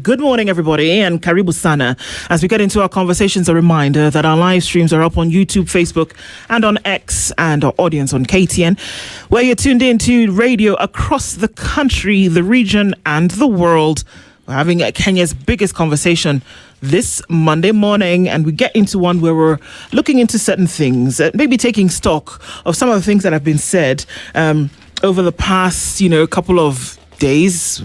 Good morning, everybody, and Karibu Sana. As we get into our conversations, a reminder that our live streams are up on YouTube, Facebook, and on X, and our audience on KTN, where you're tuned in to radio across the country, the region, and the world. We're having Kenya's biggest conversation this Monday morning, and we get into one where we're looking into certain things, maybe taking stock of some of the things that have been said over the past, couple of days,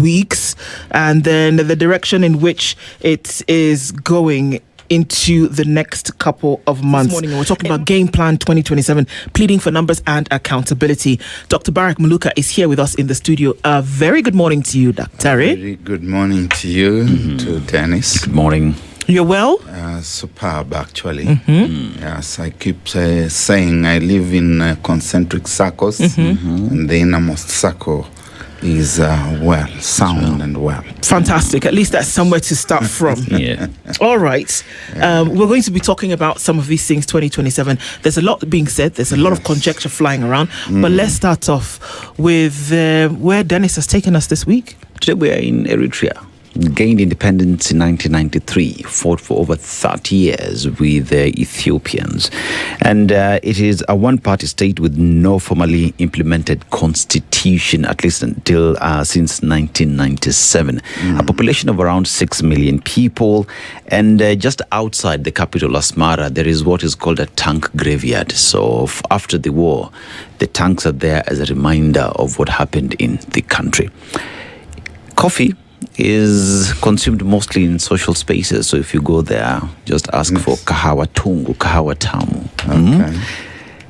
weeks, and then the direction in which it is going into the next couple of months. This morning, we're talking about Game Plan 2027, pleading for numbers and accountability. Dr. Barrack Muluka is here with us in the studio. A very good morning to you, Dr. Very good morning to you, to Dennis. Good morning. You're well? Superb, actually. Yes, I keep saying I live in concentric circles, and the innermost circle is sound and well. Fantastic. At least that's somewhere to start from. Yeah. All right. We're going to be talking about some of these things 2027. There's a lot being said. There's a lot of conjecture flying around. But let's start off with where Dennis has taken us this week. Today we are in Eritrea. Gained independence in 1993, fought for over 30 years with the Ethiopians. And it is a one-party state with no formally implemented constitution, at least until since 1997. A population of around 6 million people. And just outside the capital, Asmara, there is what is called a tank graveyard. So after the war, the tanks are there as a reminder of what happened in the country. Coffee is consumed mostly in social spaces. So if you go there, just ask for kahawa tungu, kahawa tamu. Okay.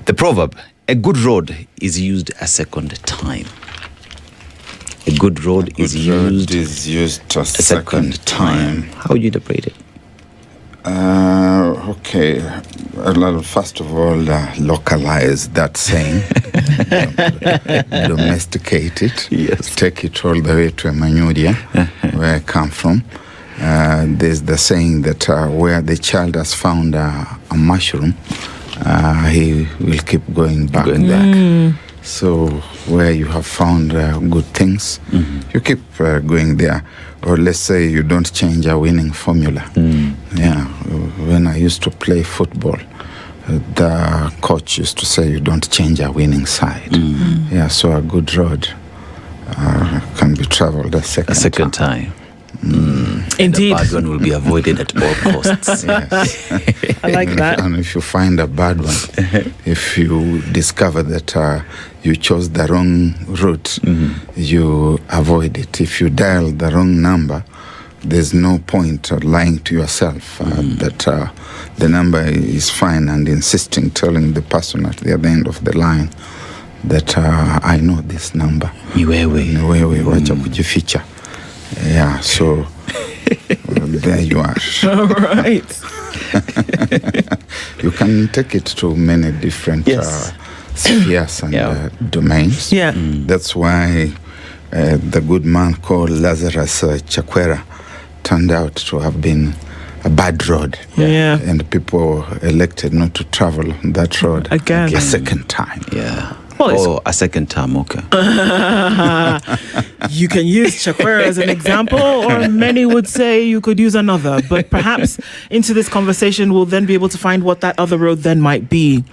The proverb, a good road is used a second time. A good road is used a second time. How would you interpret it? Okay. First of all, localize that saying. Domesticate it. Yes. Take it all the way to Emmanuel, where I come from. There's the saying that where the child has found a mushroom, he will keep going back. So where you have found good things, you keep going there. Or let's say you don't change a winning formula. Yeah, when I used to play football, the coach used to say you don't change a winning side. Yeah, so a good road can be traveled a second time. Indeed. The bad one will be avoided at all costs. Yes. I like that. And if you find a bad one, if you discover that you chose the wrong route, you avoid it. If you dial the wrong number, there's no point lying to yourself that the number is fine and telling the person at the other end of the line that I know this number. Niwewe. Wacha kujificha. Yeah, so there you are. All right. You can take it to many different spheres and domains. Yeah. That's why the good man called Lazarus Chakwera turned out to have been a bad road. Yeah. And people elected not to travel that road Again. a second time. Yeah. Well, a second time, okay. You can use Chakwera as an example, or many would say you could use another. But perhaps into this conversation, we'll then be able to find what that other road then might be.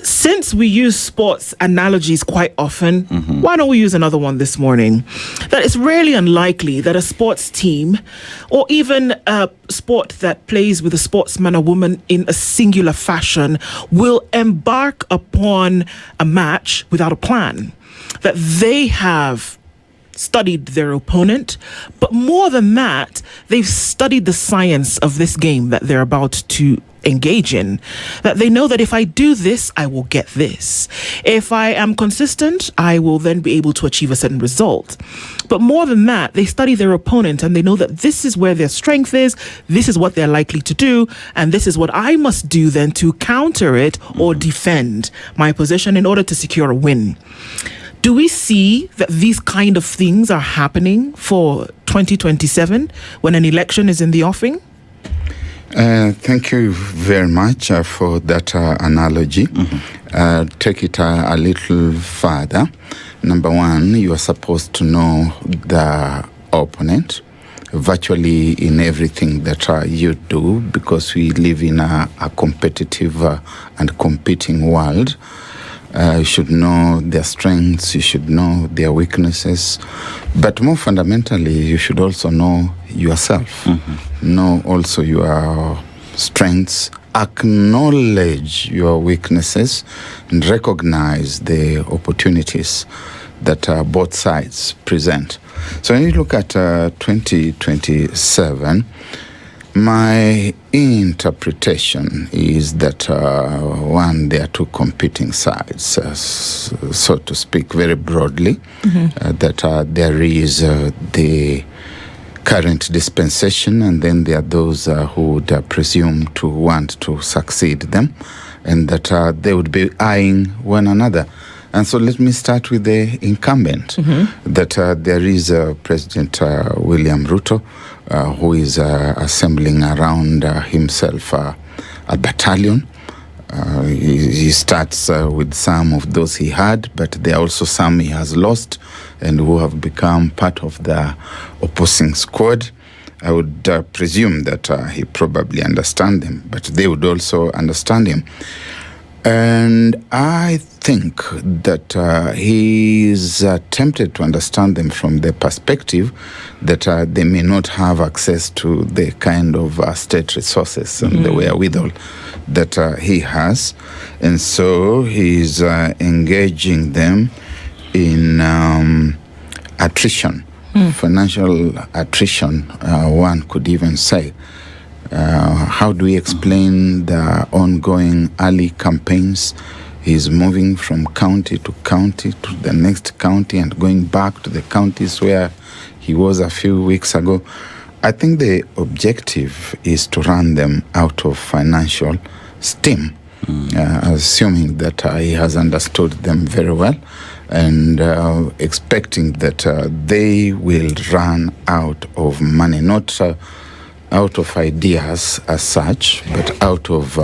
Since we use sports analogies quite often, why don't we use another one this morning? That it's really unlikely that a sports team, or even a sport that plays with a sportsman or woman in a singular fashion, will embark upon a match without a plan. That they have studied their opponent, but more than that, they've studied the science of this game that they're about to engage in. That they know that if I do this, I will get this. If I am consistent, I will then be able to achieve a certain result. But more than that, they study their opponent and they know that this is where their strength is, this is what they're likely to do, and this is what I must do then to counter it or defend my position in order to secure a win. Do we see that these kind of things are happening for 2027 when an election is in the offing? Thank you very much for that analogy. Take it a little further. Number one, you are supposed to know the opponent. virtually in everything that you do, because we live in a competitive and competing world. You should know their strengths, you should know their weaknesses, but more fundamentally, you should also know yourself, know also your strengths, acknowledge your weaknesses, and recognize the opportunities that both sides present. So when you look at 2027, my interpretation is that, one, there are two competing sides, so to speak, very broadly, that there is the current dispensation, and then there are those who would presume to want to succeed them, and that they would be eyeing one another. And so let me start with the incumbent, that there is President William Ruto, who is assembling around himself a battalion. He starts with some of those he had, but there are also some he has lost and who have become part of the opposing squad. I would presume that he probably understands them, but they would also understand him. And I think that he is tempted to understand them from the perspective that they may not have access to the kind of state resources and the wherewithal that he has. And so he's engaging them in attrition, financial attrition, one could even say. How do we explain the ongoing early campaigns? He's moving from county to county to the next county and going back to the counties where he was a few weeks ago. I think the objective is to run them out of financial steam, assuming that he has understood them very well, and expecting that they will run out of money, not out of ideas as such, but out of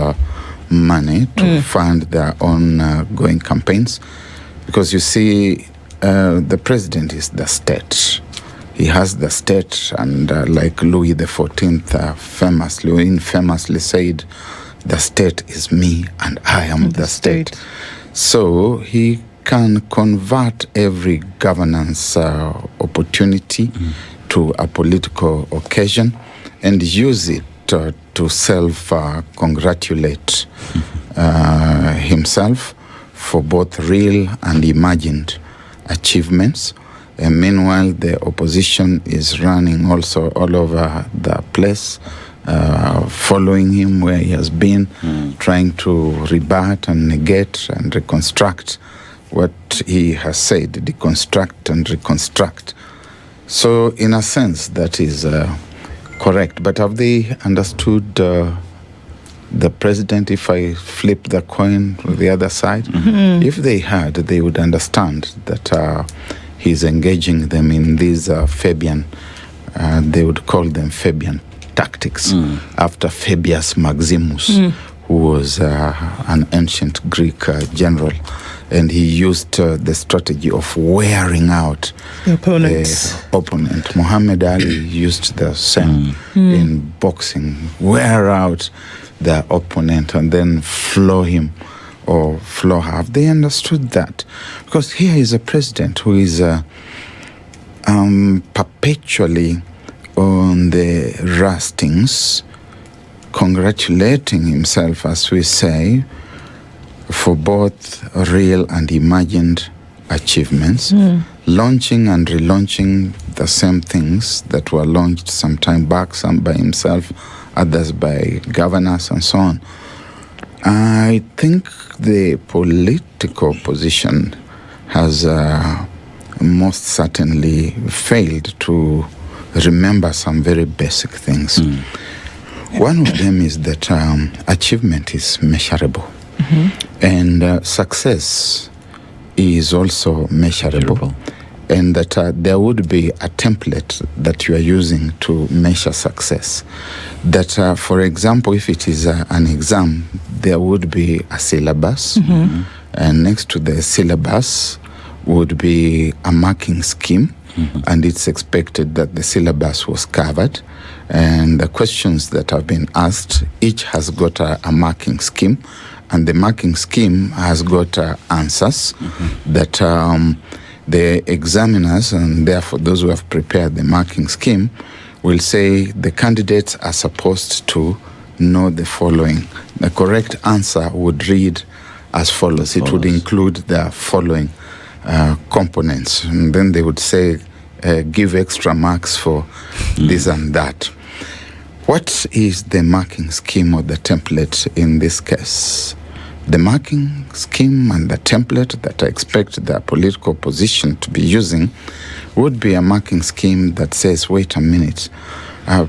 money to fund their own going campaigns. Because you see, the president is the state. He has the state, and like Louis XIV famously said, the state is me and I am the state. So he can convert every governance opportunity to a political occasion and use it to self-congratulate himself for both real and imagined achievements. And meanwhile, the opposition is running also all over the place, following him where he has been, trying to rebut and negate and reconstruct what he has said, deconstruct and reconstruct. So in a sense, that is correct. But have they understood the president, if I flip the coin to the other side? If they had, they would understand that he's engaging them in these Fabian, they would call them Fabian tactics, after Fabius Maximus, who was an ancient Greek general. And he used the strategy of wearing out the opponent. Muhammad Ali used the same in boxing, wear out the opponent and then floor him or floor her. Have they understood that? Because here is a president who is perpetually on the rustings, congratulating himself, as we say, for both real and imagined achievements, launching and relaunching the same things that were launched some time back, some by himself, others by governors and so on. I think the political position has most certainly failed to remember some very basic things. One of them is that achievement is measurable. And success is also measurable. And that there would be a template that you are using to measure success. That, for example, if it is an exam, there would be a syllabus, and next to the syllabus would be a marking scheme and it's expected that the syllabus was covered, and the questions that have been asked, each has got a marking scheme, and the marking scheme has got answers that the examiners, and therefore those who have prepared the marking scheme, will say the candidates are supposed to know the following. The correct answer would read as follows. It would include the following components. And then they would say, give extra marks for this and that. What is the marking scheme or the template in this case? The marking scheme and the template that I expect the political opposition to be using would be a marking scheme that says, wait a minute,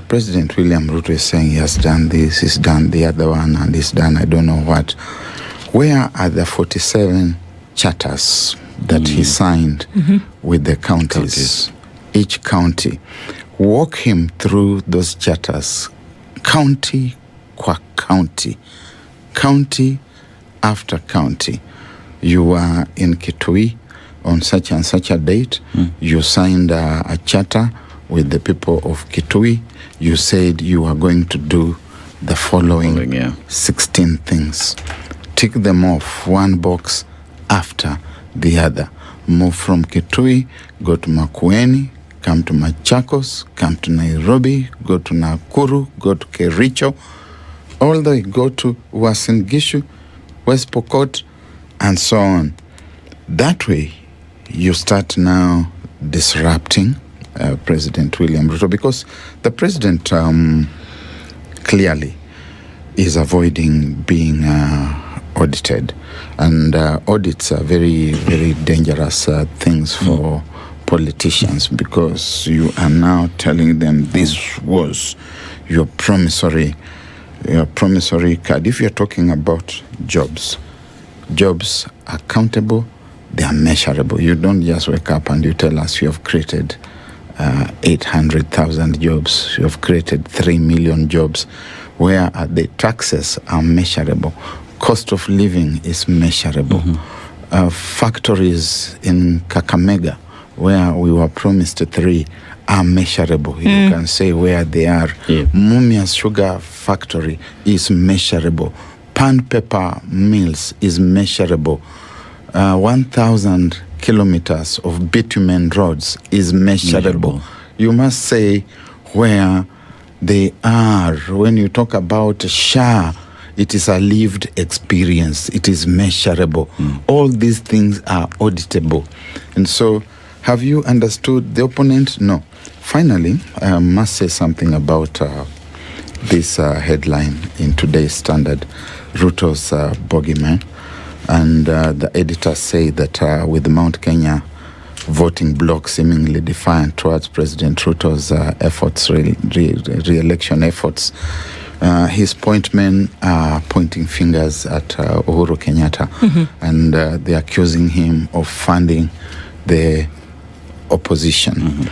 President William Ruto is saying he has done this, he's done the other one, and he's done I don't know what. Where are the 47 charters that he signed with the counties? Each county. Walk him through those charters, county qua county, county after county. You are in Kitui on such and such a date. You signed a charter with the people of Kitui. You said you are going to do the following 16 things. Tick them off one box after the other. Move from Kitui, go to Makueni, come to Machakos, come to Nairobi, go to Nakuru, go to Kericho, all the way go to Uasin Gishu, West Pokot, and so on. That way, you start now disrupting President William Ruto, because the president clearly is avoiding being audited, and audits are very, very dangerous things for politicians, because you are now telling them this was your promissory card. If you're talking about jobs are countable, they are measurable. You don't just wake up and you tell us you have created 800,000 jobs, you have created 3 million jobs. Where the taxes are measurable, cost of living is measurable. Factories in Kakamega, where we were promised 3, are measurable. You can say where they are. Mumia's sugar factory is measurable. Pan paper mills is measurable. 1,000 kilometers of bitumen roads is measurable. You must say where they are. When you talk about SHA, it is a lived experience. It is measurable. All these things are auditable. And so, have you understood the opponent? No. Finally, I must say something about this headline in today's Standard, Ruto's bogeyman. And the editors say that with Mount Kenya voting bloc seemingly defiant towards President Ruto's efforts, re-election efforts, his point men are pointing fingers at Uhuru Kenyatta, and they're accusing him of funding the opposition.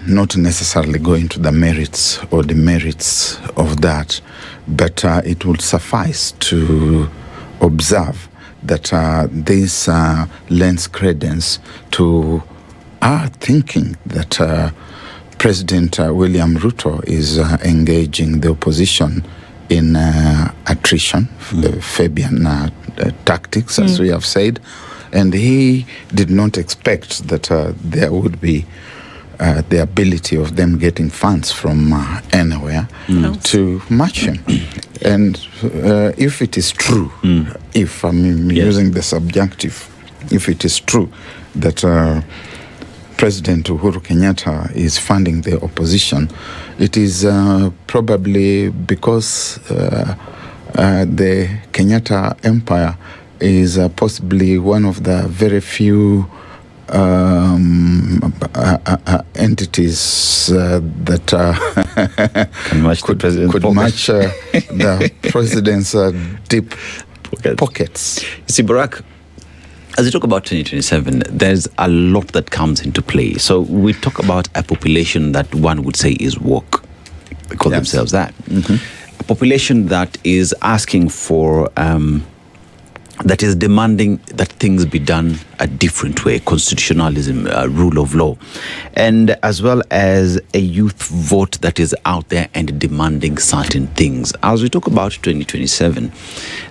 Not necessarily go into the merits or demerits of that, but it would suffice to observe that this lends credence to our thinking that President William Ruto is engaging the opposition in attrition, Fabian tactics, as we have said, and he did not expect that there would be the ability of them getting funds from anywhere to match him. And if it is true, if I'm using the subjunctive, if it is true that President Uhuru Kenyatta is funding the opposition, it is probably because the Kenyatta Empire is possibly one of the very few entities that can match could match the president's deep pockets. You see, Barrack, as we talk about 2027, there's a lot that comes into play. So we talk about a population that one would say is woke. They call themselves that. A population that is asking for that is demanding that things be done a different way, constitutionalism, rule of law, and as well as a youth vote that is out there and demanding certain things. As we talk about 2027,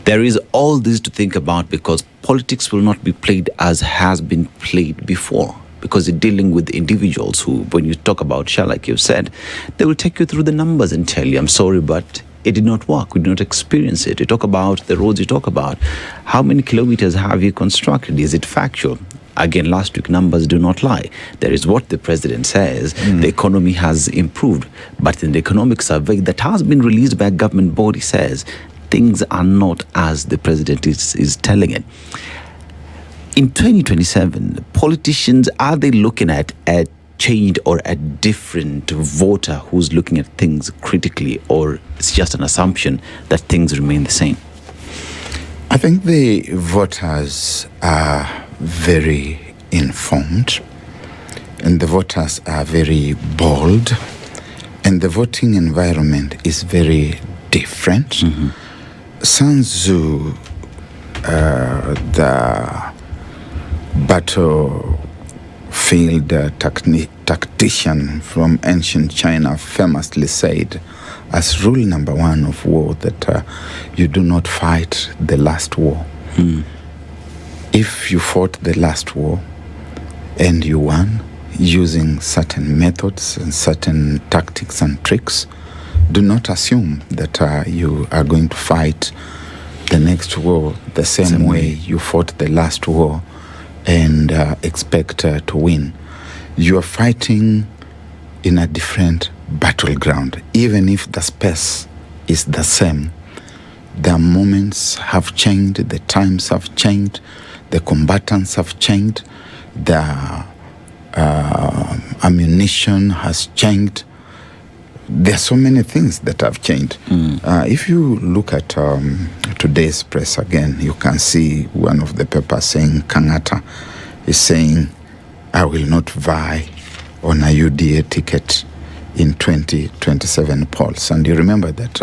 there is all this to think about, because politics will not be played as has been played before, because you're dealing with individuals who, when you talk about share, like you've said, they will take you through the numbers and tell you, I'm sorry, but it did not work. We did not experience it. You talk about the roads you talk about. How many kilometers have you constructed? Is it factual? Again, last week numbers do not lie. There is what the president says. The economy has improved. But in the economic survey that has been released by a government body says things are not as the president is telling it. In 2027, politicians, are they looking at a changed or a different voter who's looking at things critically, or it's just an assumption that things remain the same? I think the voters are very informed, and the voters are very bold, and the voting environment is very different. Sun Tzu, the battlefield tactician from ancient China, famously said, as rule number one of war, that you do not fight the last war. If you fought the last war and you won using certain methods and certain tactics and tricks, do not assume that you are going to fight the next war the same way you fought the last war and expect to win. You are fighting in a different battleground. Even if the space is the same, the moments have changed, the times have changed, the combatants have changed, the ammunition has changed. There are so many things that have changed. If you look at today's press again, you can see one of the papers saying Kangata is saying, I will not vie on a UDA ticket in 2027 polls. And you remember that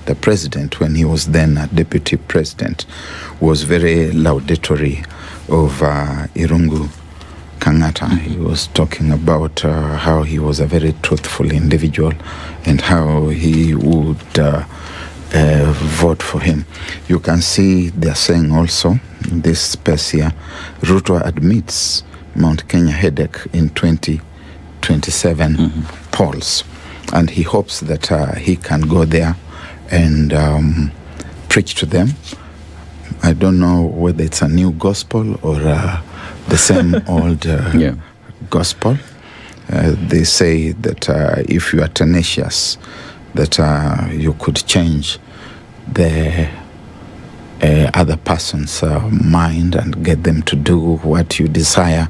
the president, when he was then a deputy president, was very laudatory of Irungu Kangata. He was talking about how he was a very truthful individual and how he would vote for him. You can see they're saying also in this space here, Ruto admits Mount Kenya headache in 2027 polls, and he hopes that he can go there and preach to them. I don't know whether it's a new gospel or the same old gospel. They say that if you are tenacious, that you could change the other person's mind and get them to do what you desire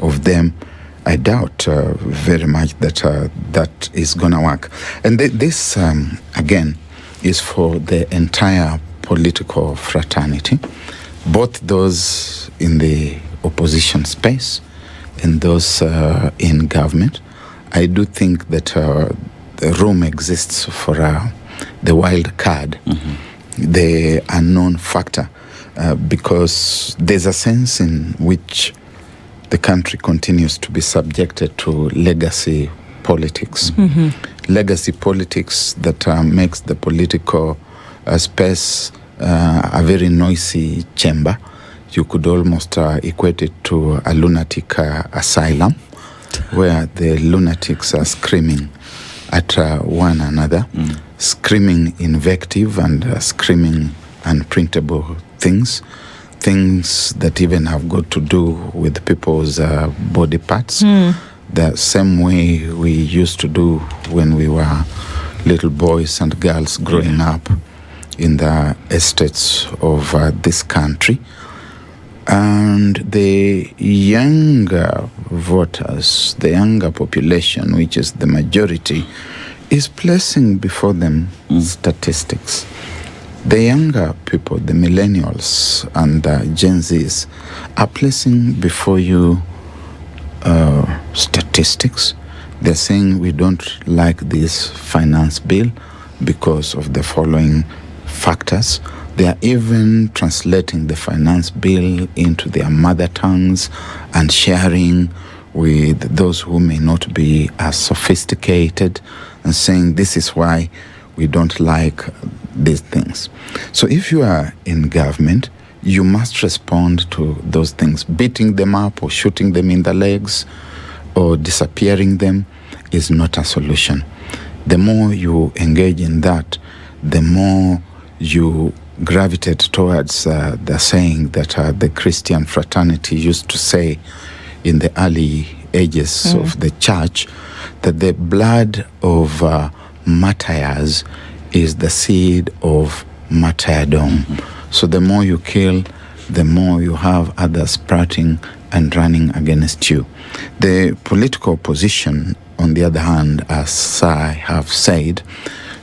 of them. I doubt very much that that is going to work. And this, again, is for the entire political fraternity, both those in the opposition space and those in government. I do think that the room exists for the wild card, the unknown factor, because there's a sense in which the country continues to be subjected to legacy politics. Legacy politics that makes the political space a very noisy chamber. You could almost equate it to a lunatic asylum, where the lunatics are screaming at one another, screaming invective and screaming unprintable things that even have got to do with people's body parts. The same way we used to do when we were little boys and girls growing up in the estates of this country. And the younger voters, the younger population, which is the majority, is placing before them statistics. The younger people, the millennials and the Gen Zs, are placing before you statistics. They're saying we don't like this finance bill because of the following factors. They are even translating the finance bill into their mother tongues and sharing with those who may not be as sophisticated and saying this is why we don't like these things. So if you are in government, you must respond to those things. Beating them up or shooting them in the legs or disappearing them is not a solution. The more you engage in that, the more you gravitate towards the saying that the Christian fraternity used to say in the early ages of the church, that the blood of martyrs is the seed of martyrdom. So the more you kill, the more you have others sprouting and running against you. The political opposition, on the other hand, as I have said,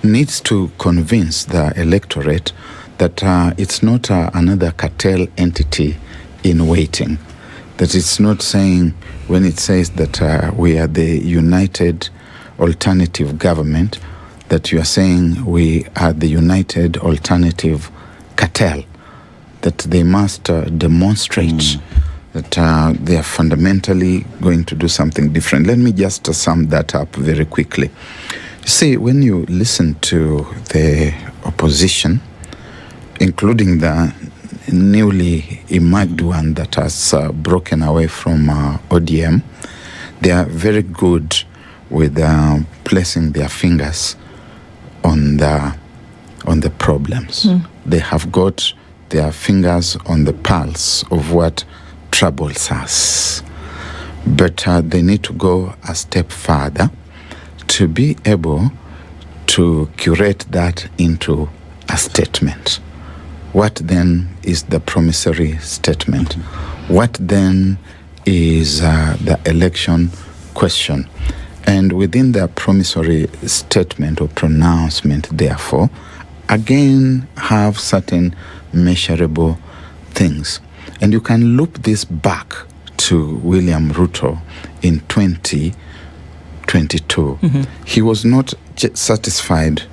needs to convince the electorate that it's not another cartel entity in waiting. That it's not saying, when it says that we are the united alternative government, that you are saying we are the united alternative cartel. That they must demonstrate that they are fundamentally going to do something different. Let me just sum that up very quickly. You see, when you listen to the opposition, including the newly emerged one that has broken away from ODM, they are very good with placing their fingers on the problems. They have got their fingers on the pulse of what troubles us. But they need to go a step further to be able to curate that into a statement. What then is the promissory statement? What then is the election question? And within the promissory statement or pronouncement, therefore, again have certain measurable things. And you can loop this back to William Ruto in 2022. He was not satisfied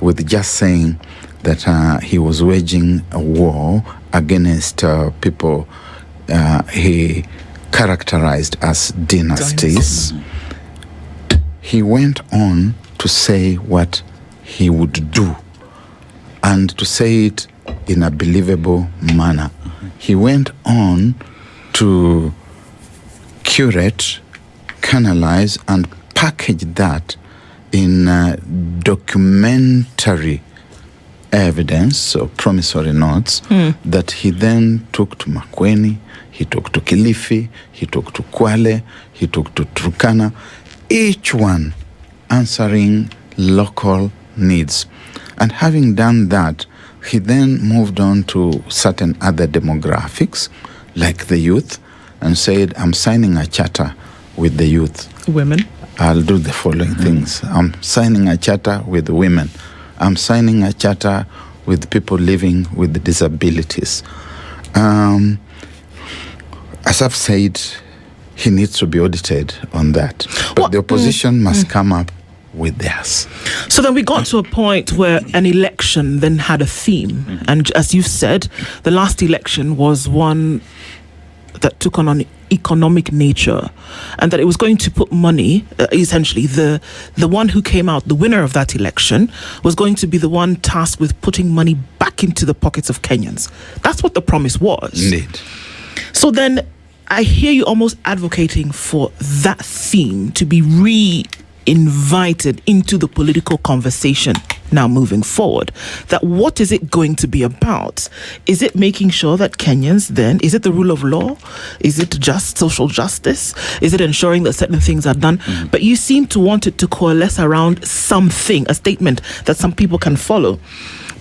with just saying that he was waging a war against people he characterized as dynasties. He went on to say what he would do, and to say it in a believable manner. He went on to curate, canalize, and package that in documentary evidence or promissory notes that he then took to Makueni, he took to Kilifi, he took to Kwale, he took to Turkana, each one answering local needs. And having done that, he then moved on to certain other demographics, like the youth, and said, I'm signing a charter with the youth. Women. I'll do the following things. I'm signing a charter with women. I'm signing a charter with people living with disabilities. As I've said, he needs to be audited on that. But the opposition must come up with theirs. So then we got to a point where an election then had a theme. And as you've said, the last election was one that took on an economic nature, and that it was going to put money, essentially the one who came out, the winner of that election, was going to be the one tasked with putting money back into the pockets of Kenyans. That's what the promise was. Indeed. So then I hear you almost advocating for that theme to be reinvited into the political conversation now moving forward. That what is it going to be about? Is it making sure that Kenyans then, is it the rule of law? Is it just social justice? Is it ensuring that certain things are done? But you seem to want it to coalesce around something, a statement that some people can follow.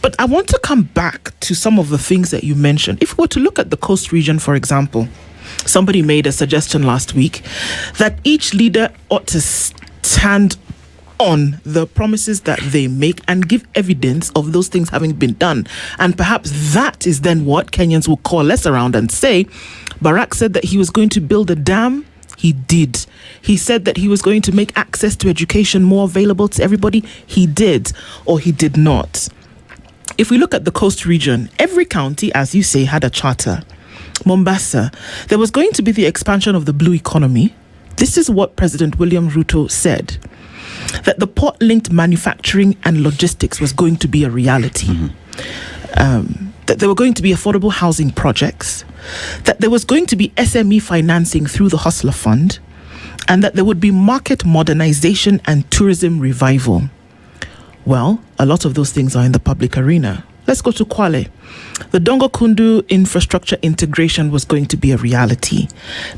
But I want to come back to some of the things that you mentioned. If we were to look at the coast region, for example, somebody made a suggestion last week that each leader ought to stand on the promises that they make and give evidence of those things having been done. And perhaps that is then what Kenyans will coalesce around and say, Barrack said that he was going to build a dam. He did. He said that he was going to make access to education more available to everybody. He did, or he did not. if we look at the coast region, every county, as you say, had a charter. Mombasa, there was going to be the expansion of the blue economy. This is what President William Ruto said, that the port-linked manufacturing and logistics was going to be a reality. That there were going to be affordable housing projects, that there was going to be SME financing through the Hustler Fund, and that there would be market modernization and tourism revival. Well, a lot of those things are in the public arena. Let's go to Kwale. The Dongo Kundu infrastructure integration was going to be a reality.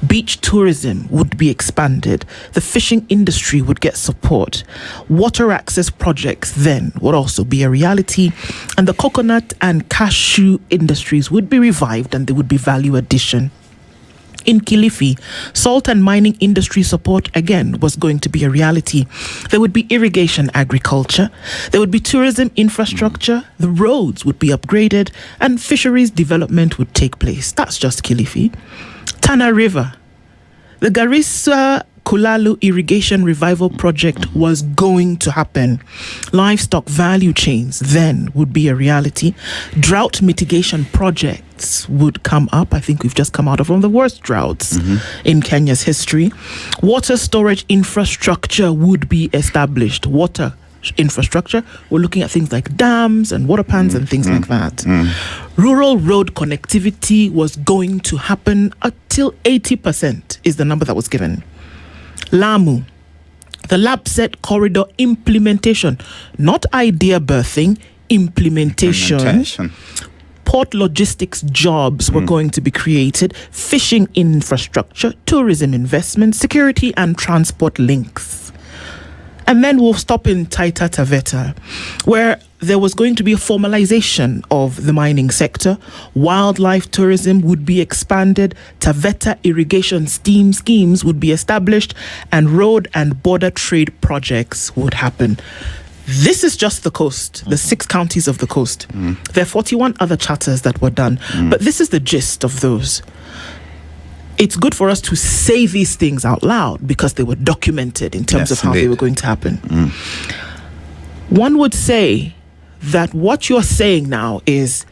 Beach tourism would be expanded. The fishing industry would get support. Water access projects then would also be a reality. And the coconut and cashew industries would be revived, and there would be value addition. In Kilifi, salt and mining industry support again was going to be a reality. There would be irrigation agriculture, there would be tourism infrastructure, the roads would be upgraded, and fisheries development would take place. That's just Kilifi. Tana River, the Garissa Kulalu Irrigation Revival Project was going to happen. Livestock value chains then would be a reality. Drought mitigation projects would come up. I think we've just come out of one of the worst droughts in Kenya's history. Water storage infrastructure would be established. Water infrastructure, we're looking at things like dams and water pans and things like that. Rural road connectivity was going to happen until 80% is the number that was given. Lamu, the LAPSET corridor implementation, not idea birthing, implementation. Port logistics jobs were going to be created, fishing infrastructure, tourism investment, security and transport links. And then we'll stop in Taita Taveta, where there was going to be a formalization of the mining sector. Wildlife tourism would be expanded. Taveta irrigation schemes would be established, and road and border trade projects would happen. This is just the coast, the 6 counties of the coast. There are 41 other charters that were done, but this is the gist of those. It's good for us to say these things out loud because they were documented in terms of how they were going to happen. One would say that what you're saying now is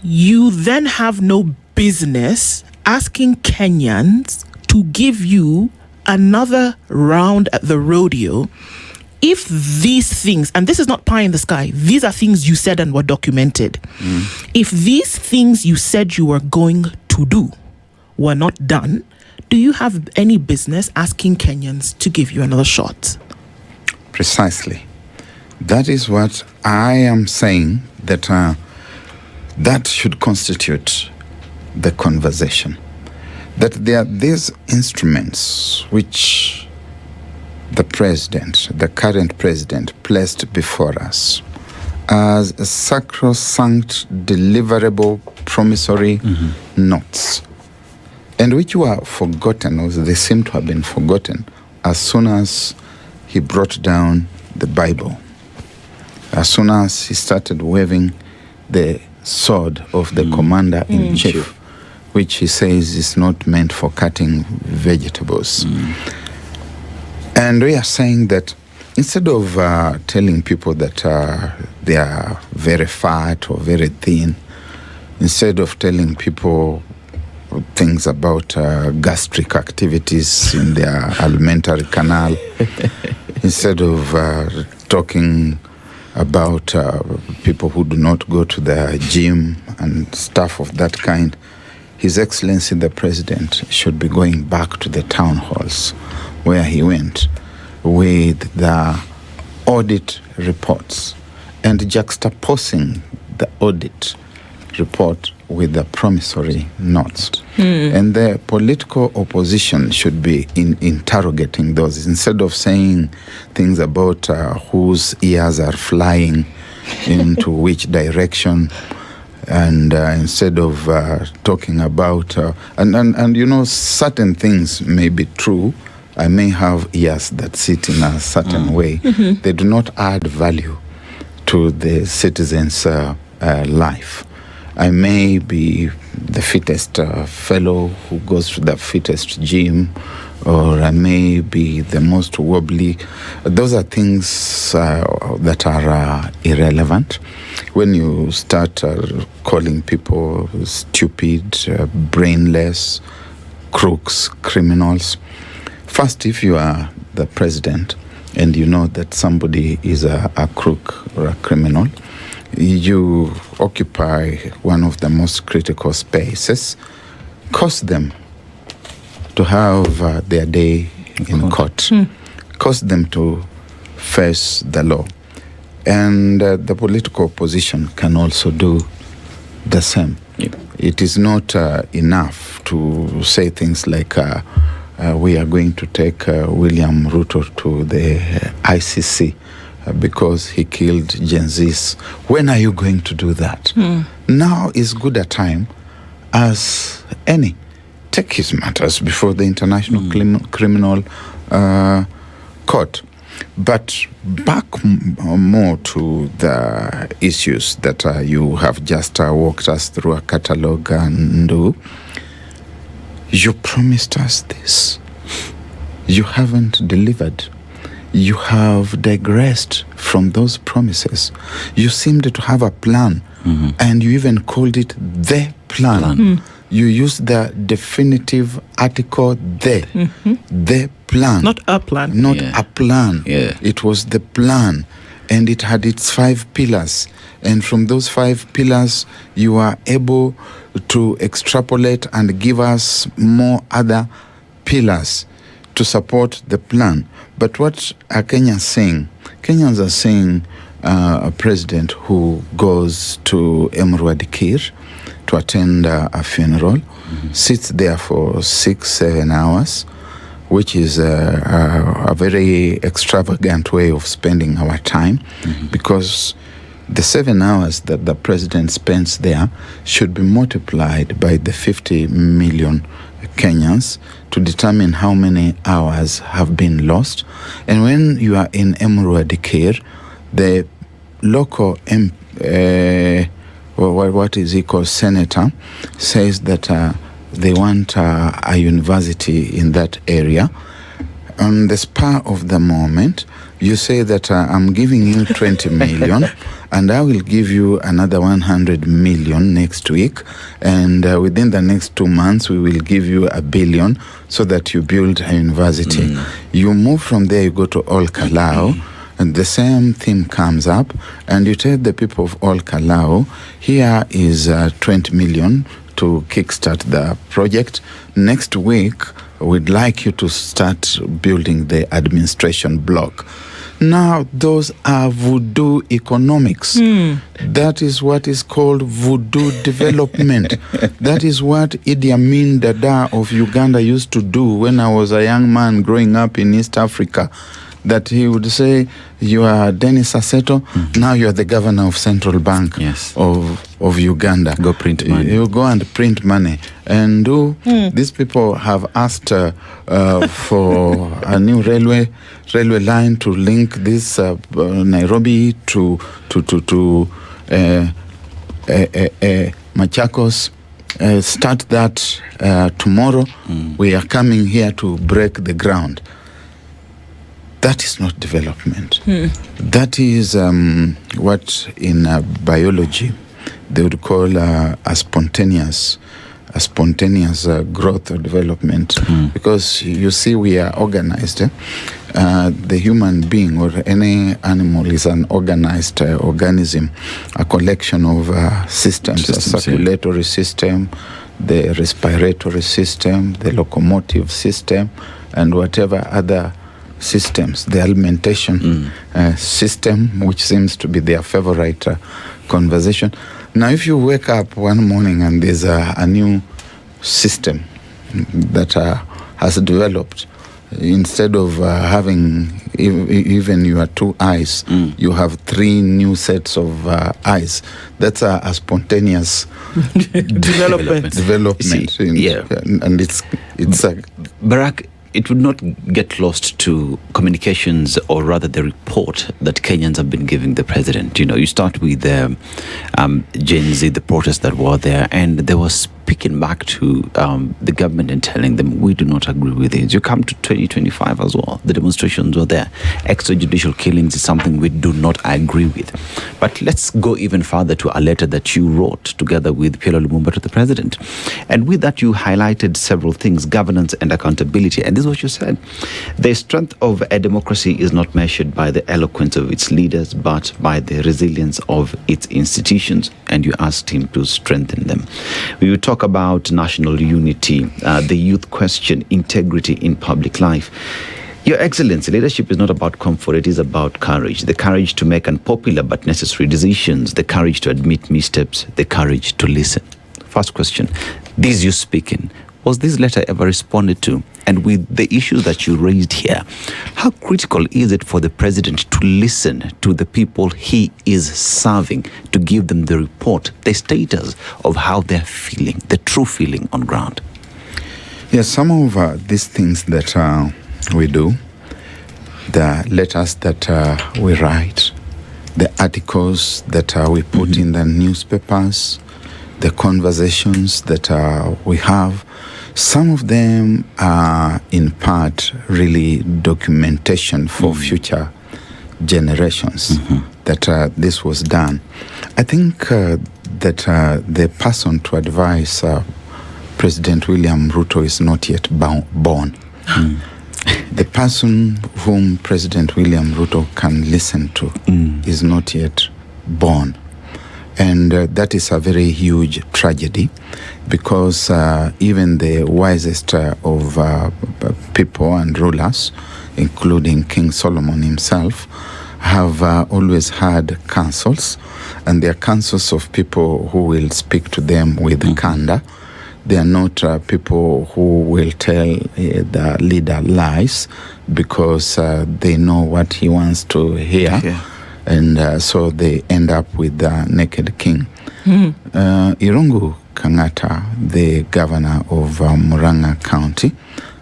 you then have no business asking Kenyans to give you another round at the rodeo if these things, and this is not pie in the sky, these are things you said and were documented. If these things you said you were going to do were not done, do you have any business asking Kenyans to give you another shot? Precisely. That is what I am saying, that that should constitute the conversation. That there are these instruments which the president, the current president, placed before us as a sacrosanct, deliverable, promissory notes, and which were forgotten, or they seem to have been forgotten, as soon as he brought down the Bible. As soon as he started waving the sword of the commander-in-chief, which he says is not meant for cutting vegetables. And we are saying that instead of telling people that they are very fat or very thin, instead of telling people things about gastric activities in their alimentary canal, instead of talking about people who do not go to the gym and stuff of that kind, His Excellency the President should be going back to the town halls where he went with the audit reports and juxtaposing the audit report with the promissory notes. And the political opposition should be interrogating those instead of saying things about whose ears are flying into which direction, and instead of talking about and you know, certain things may be true. I may have ears that sit in a certain way. They do not add value to the citizen's life. I may be the fittest fellow who goes to the fittest gym, or I may be the most wobbly. Those are things that are irrelevant. when you start calling people stupid, brainless, crooks, criminals, first, if you are the president and you know that somebody is a crook or a criminal, you occupy one of the most critical spaces, cause them to have their day in court, cause them to face the law. And the political opposition can also do the same. Yep. It is not enough to say things like, we are going to take William Ruto to the ICC because he killed Gen Zs. When are you going to do that? Now is good a time as any. Take his matters before the International Criminal Court. But back more to the issues that you have just walked us through a catalogue, and you promised us this. You haven't delivered. You have digressed from those promises. You seemed to have a plan, and you even called it the plan. You used the definitive article the plan. Not a plan. Not a plan. Yeah. It was the plan, and it had its 5 pillars. And from those 5 pillars, you are able to extrapolate and give us more other pillars to support the plan. But what are Kenyans saying? Kenyans are saying a president who goes to Emurua Dikir to attend a funeral, sits there for 6-7 hours, which is a very extravagant way of spending our time, because the 7 hours that the president spends there should be multiplied by the 50 million Kenyans to determine how many hours have been lost. And when you are in Emurua Dikir, the local what is he called, senator, says that they want a university in that area. On the spur of the moment, you say that I'm giving you 20 million and I will give you another 100 million next week, and within the next 2 months we will give you $1 billion so that you build a university. You move from there, you go to Ol Kalou, and the same theme comes up, and you tell the people of Ol Kalou, here is 20 million to kickstart the project. Next week, we'd like you to start building the administration block. Now, those are voodoo economics. That is what is called voodoo development. That is what Idi Amin Dada of Uganda used to do when I was a young man growing up in East Africa. That he would say, you are Dennis Aseto, now you are the governor of Central Bank of Uganda. Go print money. You go and print money. And these people have asked for a new railway line to link this Nairobi to Machakos. Start that tomorrow. We are coming here to break the ground. That is not development. That is what in biology they would call a spontaneous growth or development. Because you see, we are organized. The human being or any animal is an organized organism, a collection of systems, a circulatory system, the respiratory system, the locomotive system, and whatever other systems, the alimentation system, which seems to be their favorite conversation. Now, if you wake up one morning and there's a new system that has developed, instead of having even your 2 eyes, you have 3 new sets of eyes. That's a spontaneous development. See, And it's a Barrack, it would not get lost to communications, or rather the report that Kenyans have been giving the president. You know, you start with Gen Z, the protests that were there, and there was speaking back to the government and telling them, we do not agree with it. You come to 2025 as well. The demonstrations were there. Extrajudicial killings is something we do not agree with. But let's go even further to a letter that you wrote together with Pierre Lumumba to the president. And with that, you highlighted several things, governance and accountability. And this is what you said. The strength of a democracy is not measured by the eloquence of its leaders, but by the resilience of its institutions. And you asked him to strengthen them. We will talk about national unity, the youth question, integrity in public life. Your Excellency, leadership is not about comfort, it is about courage. The courage to make unpopular but necessary decisions, the courage to admit missteps, the courage to listen. First question, this you speaking, was this letter ever responded to? And with the issues that you raised here, how critical is it for the president to listen to the people he is serving, to give them the report, the status of how they're feeling, the true feeling on ground? Yes, some of these things that we do, the letters that we write, the articles that we put in the newspapers, the conversations that we have, some of them are in part really documentation for future generations that this was done. I think that the person to advise President William Ruto is not yet born. The person whom President William Ruto can listen to is not yet born. And that is a very huge tragedy, because even the wisest of people and rulers, including King Solomon himself, have always had counsels, and they are counsels of people who will speak to them with candor. They are not people who will tell the leader lies because they know what he wants to hear. Yeah. And so they end up with the naked king. Irungu Kangata, the governor of Murang'a County,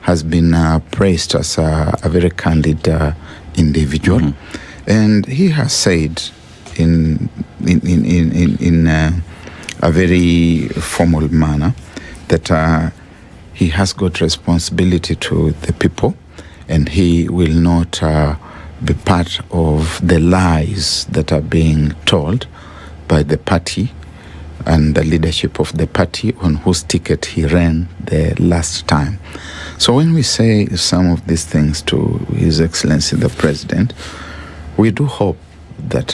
has been praised as a very candid individual. And he has said in a very formal manner that he has got responsibility to the people, and he will not be part of the lies that are being told by the party and the leadership of the party on whose ticket he ran the last time. So when we say some of these things to His Excellency the President, we do hope that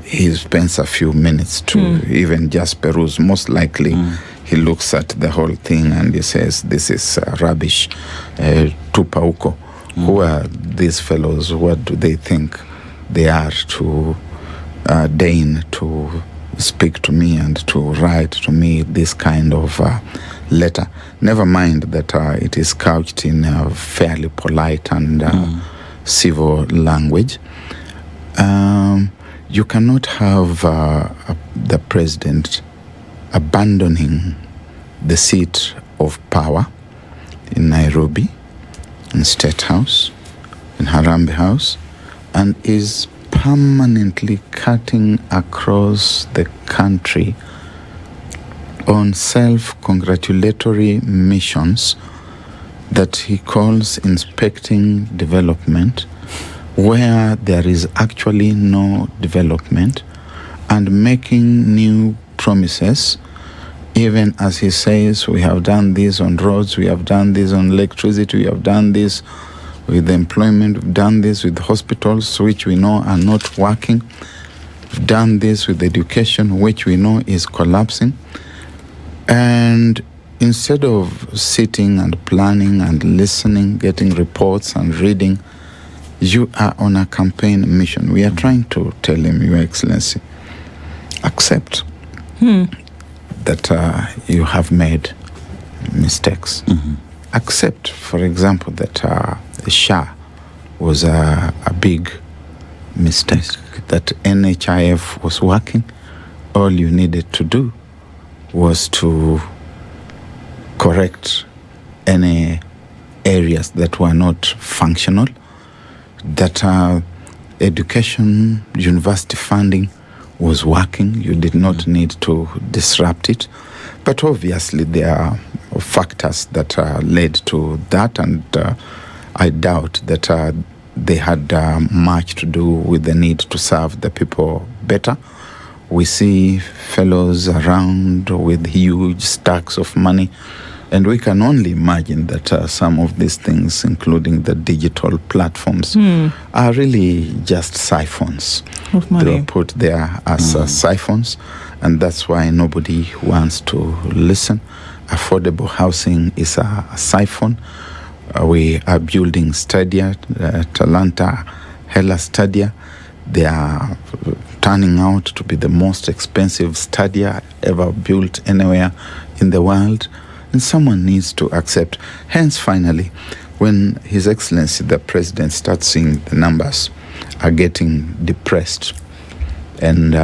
he spends a few minutes to even just peruse. Most likely he looks at the whole thing and he says, this is rubbish, tupa uko. Who are these fellows? What do they think they are to deign to speak to me and to write to me this kind of letter? Never mind that it is couched in a fairly polite and civil language. You cannot have the president abandoning the seat of power in Nairobi, in State House, in Harambee House, and is permanently cutting across the country on self-congratulatory missions that he calls inspecting development, where there is actually no development, and making new promises, even as he says, we have done this on roads, we have done this on electricity, we have done this with employment, we've done this with hospitals, which we know are not working, we've done this with education, which we know is collapsing. And instead of sitting and planning and listening, getting reports and reading, you are on a campaign mission. We are trying to tell him, Your Excellency, accept that you have made mistakes. Accept, for example, that the SHA was a big mistake, that NHIF was working. All you needed to do was to correct any areas that were not functional, that education, university funding was working. You did not need to disrupt it. But obviously there are factors that led to that, and I doubt that they had much to do with the need to serve the people better. We see fellows around with huge stacks of money, and we can only imagine that some of these things, including the digital platforms, are really just siphons. Of money. They were put there as siphons, and that's why nobody wants to listen. Affordable housing is a siphon. We are building stadia, Talanta, Hella Stadia. They are turning out to be the most expensive stadia ever built anywhere in the world. And someone needs to accept. Hence, finally, when His Excellency the President starts seeing the numbers are getting depressed, and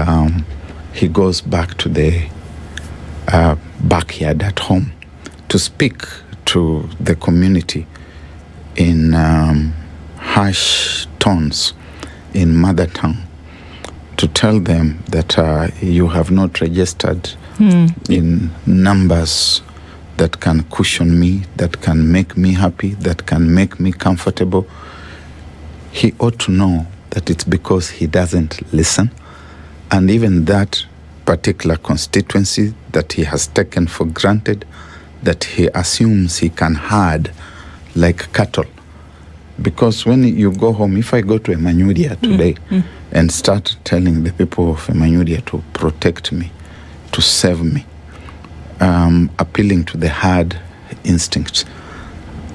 he goes back to the backyard at home to speak to the community in harsh tones in mother tongue, to tell them that you have not registered in numbers that can cushion me, that can make me happy, that can make me comfortable. He ought to know that it's because he doesn't listen. And even that particular constituency that he has taken for granted, that he assumes he can herd like cattle. Because when you go home, if I go to Emmanudia today and start telling the people of Emmanudia to protect me, to save me, appealing to the herd instincts,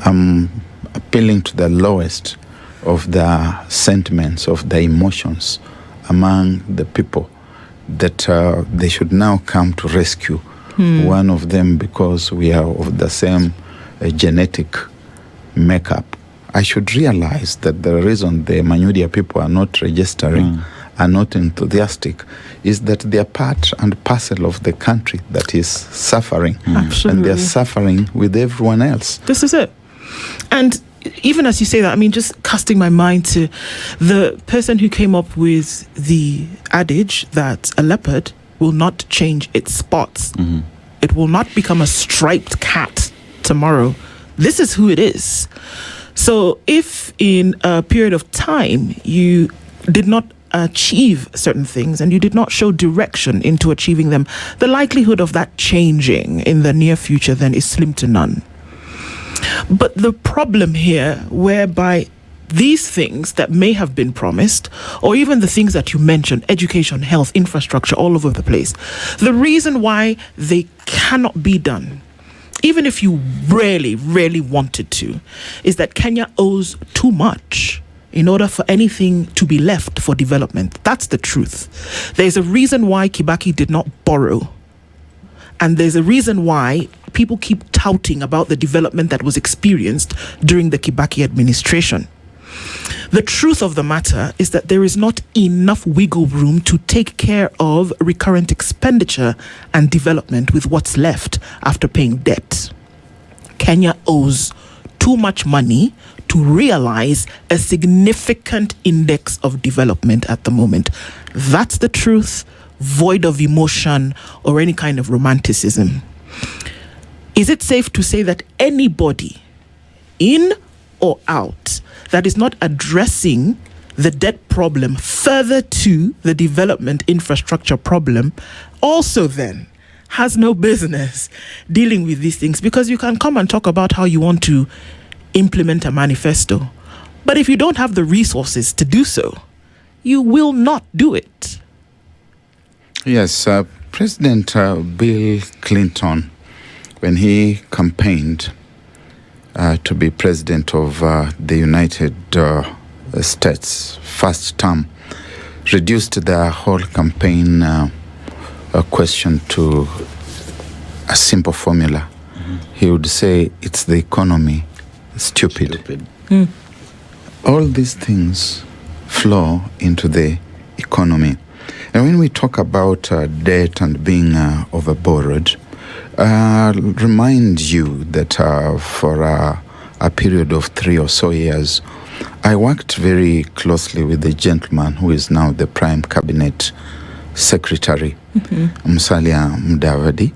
appealing to the lowest of the sentiments, of the emotions among the people, that they should now come to rescue one of them because we are of the same genetic makeup. I should realize that the reason the Manudia people are not registering, are not enthusiastic, is that they are part and parcel of the country that is suffering. Absolutely. And they are suffering with everyone else. This is it. And even as you say that, I mean, just casting my mind to the person who came up with the adage that a leopard will not change its spots. It will not become a striped cat tomorrow. This is who it is. So if in a period of time you did not achieve certain things and you did not show direction into achieving them, the likelihood of that changing in the near future then is slim to none. But the problem here, whereby these things that may have been promised, or even the things that you mentioned, education, health, infrastructure, all over the place, the reason why they cannot be done, even if you really, really wanted to, is that Kenya owes too much in order for anything to be left for development. That's the truth. There's a reason why Kibaki did not borrow. And there's a reason why people keep touting about the development that was experienced during the Kibaki administration. The truth of the matter is that there is not enough wiggle room to take care of recurrent expenditure and development with what's left after paying debt. Kenya owes too much money to realize a significant index of development at the moment. That's the truth, void of emotion or any kind of romanticism. Is it safe to say that anybody, in or out, that is not addressing the debt problem further to the development infrastructure problem also then has no business dealing with these things? Because you can come and talk about how you want to implement a manifesto, but if you don't have the resources to do so, you will not do it. Yes, President Bill Clinton, when he campaigned to be president of the United States, first term, reduced the whole campaign question to a simple formula. He would say, it's the economy, stupid. All these things flow into the economy. And when we talk about debt and being overborrowed, remind you that for a period of 3 or so years, I worked very closely with the gentleman who is now the Prime Cabinet Secretary, Musalia Mudavadi.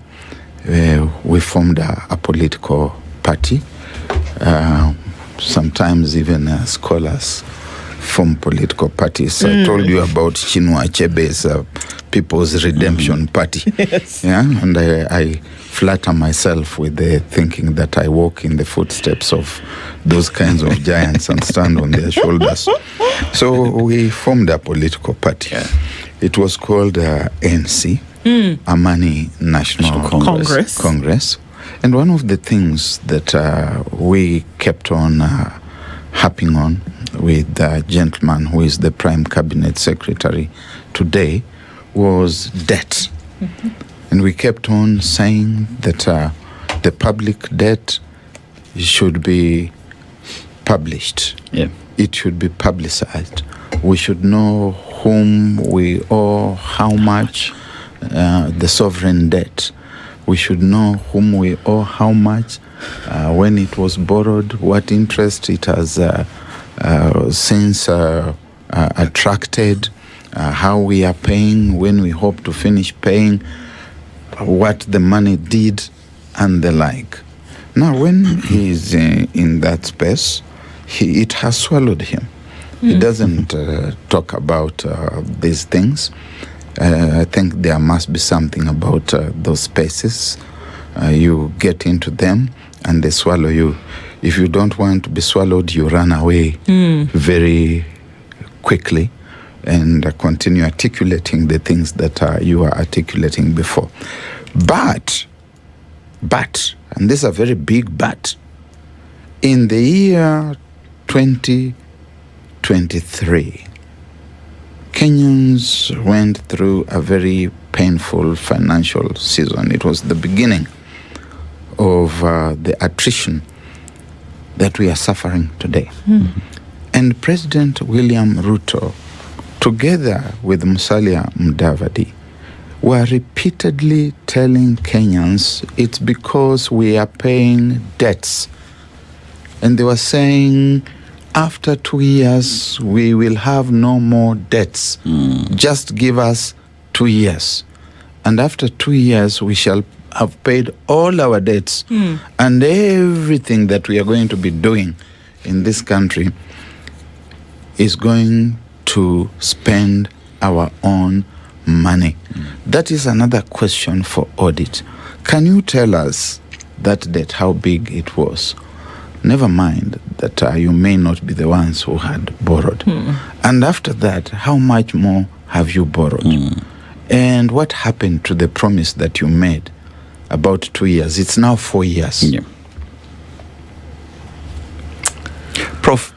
we formed a political party. Sometimes even scholars form political parties. I told you about Chinua Achebe's People's Redemption Party. Yes. Yeah, and I flatter myself with the thinking that I walk in the footsteps of those kinds of giants and stand on their shoulders. So we formed a political party. Yeah. It was called ANC, Amani National Congress. And one of the things that we kept on harping on with the gentleman who is the Prime Cabinet Secretary today was debt. And we kept on saying that the public debt should be published. Yeah. It should be publicized. We should know whom we owe how much, the sovereign debt. We should know whom we owe how much, when it was borrowed, what interest it has since attracted, how we are paying, when we hope to finish paying, what the money did, and the like. Now, when he's in that space, it has swallowed him. He doesn't talk about these things. I think there must be something about those spaces. You get into them and they swallow you. If you don't want to be swallowed, you run away very quickly and continue articulating the things that you were articulating before. But, and this is a very big but, in the year 2023, Kenyans went through a very painful financial season. It was the beginning of the attrition that we are suffering today. And President William Ruto, together with Musalia Mudavadi, were repeatedly telling Kenyans it's because we are paying debts. And they were saying, after 2 years, we will have no more debts. Just give us 2 years. And after 2 years, we shall have paid all our debts. And everything that we are going to be doing in this country is going to spend our own money. That is another question for audit. Can you tell us that debt, how big it was? Never mind that you may not be the ones who had borrowed. And after that, how much more have you borrowed? And what happened to the promise that you made about 2 years? It's now 4 years. Yeah. Prof,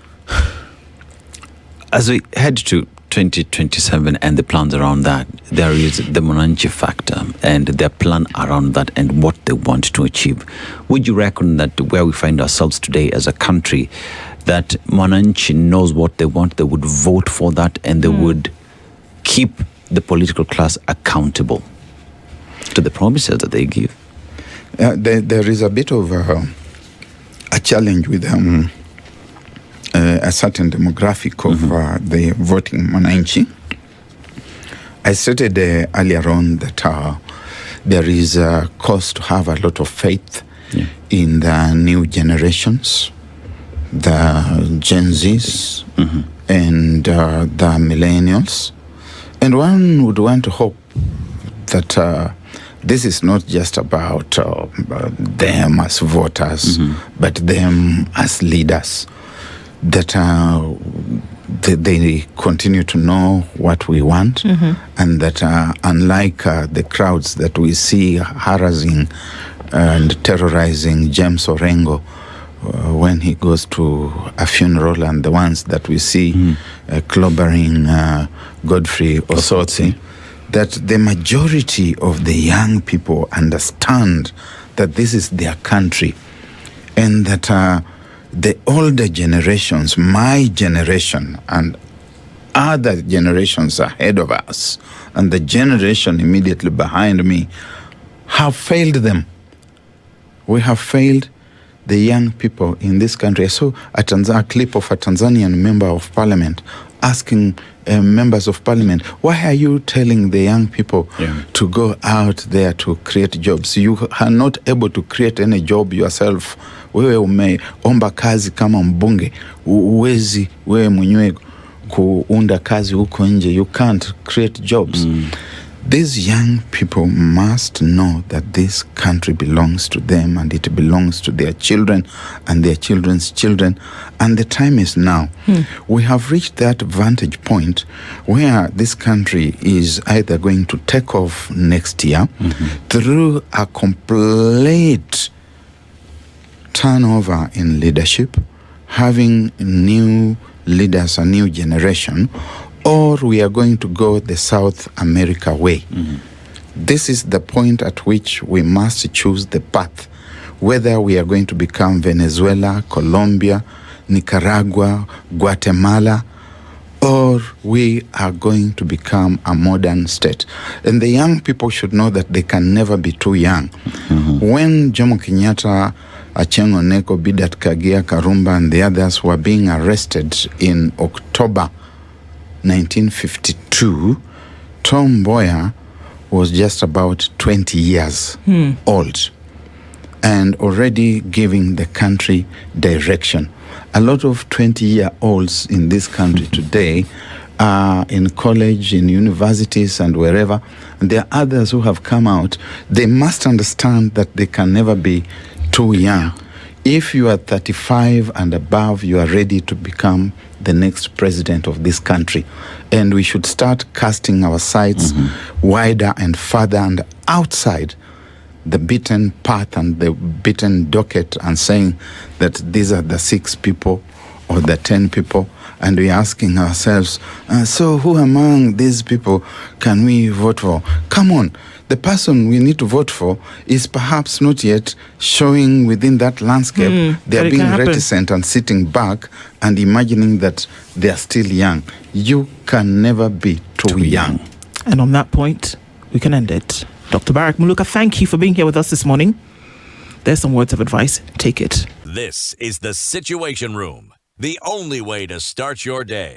as we head to 2027 and the plans around that, there is the Mwananchi factor and their plan around that and what they want to achieve. Would you reckon that where we find ourselves today as a country, that Mwananchi knows what they want, they would vote for that, and they would keep the political class accountable to the promises that they give? There is a bit of a challenge with a certain demographic of the voting Mwananchi. I stated earlier on that there is a cause to have a lot of faith in the new generations, the Gen Zs and the millennials. And one would want to hope that this is not just about them as voters, but them as leaders. That they continue to know what we want, and that unlike the crowds that we see harassing and terrorizing James Orengo when he goes to a funeral, and the ones that we see clobbering Godfrey Osotsi, that the majority of the young people understand that this is their country, and that the older generations, my generation and other generations ahead of us, and the generation immediately behind me, have failed them. We have failed the young people in this country. I saw a clip of a Tanzanian member of parliament asking members of parliament, why are you telling the young people to go out there to create jobs? You are not able to create any job yourself. Wewe umeomba kazi kama mbunge, uwezi wewe mwenyewe kuunda kazi huko nje. You can't create jobs. These young people must know that this country belongs to them, and it belongs to their children and their children's children. And the time is now. We have reached that vantage point where this country is either going to take off next year through a complete turnover in leadership, having new leaders, a new generation, or we are going to go the South America way. This is the point at which we must choose the path, whether we are going to become Venezuela, Colombia, Nicaragua, Guatemala, or we are going to become a modern state. And the young people should know that they can never be too young. When Jomo Kenyatta, Achengo Neko, Bidat Kagia, Karumba, and the others were being arrested in October 1952, Tom Mboya was just about 20 years old and already giving the country direction. A lot of 20-year-olds in this country today are in college, in universities, and wherever. And there are others who have come out. They must understand that they can never be too young. If you are 35 and above, you are ready to become the next president of this country. And we should start casting our sights wider and further and outside the beaten path and the beaten docket and saying that these are the 6 people or the 10 people. And we're asking ourselves, so who among these people can we vote for? Come on. The person we need to vote for is perhaps not yet showing within that landscape. They are being reticent and sitting back and imagining that they are still young. You can never be too young. And on that point, we can end it. Dr. Barrack Muluka, thank you for being here with us this morning. There's some words of advice. Take it. This is the Situation Room, the only way to start your day.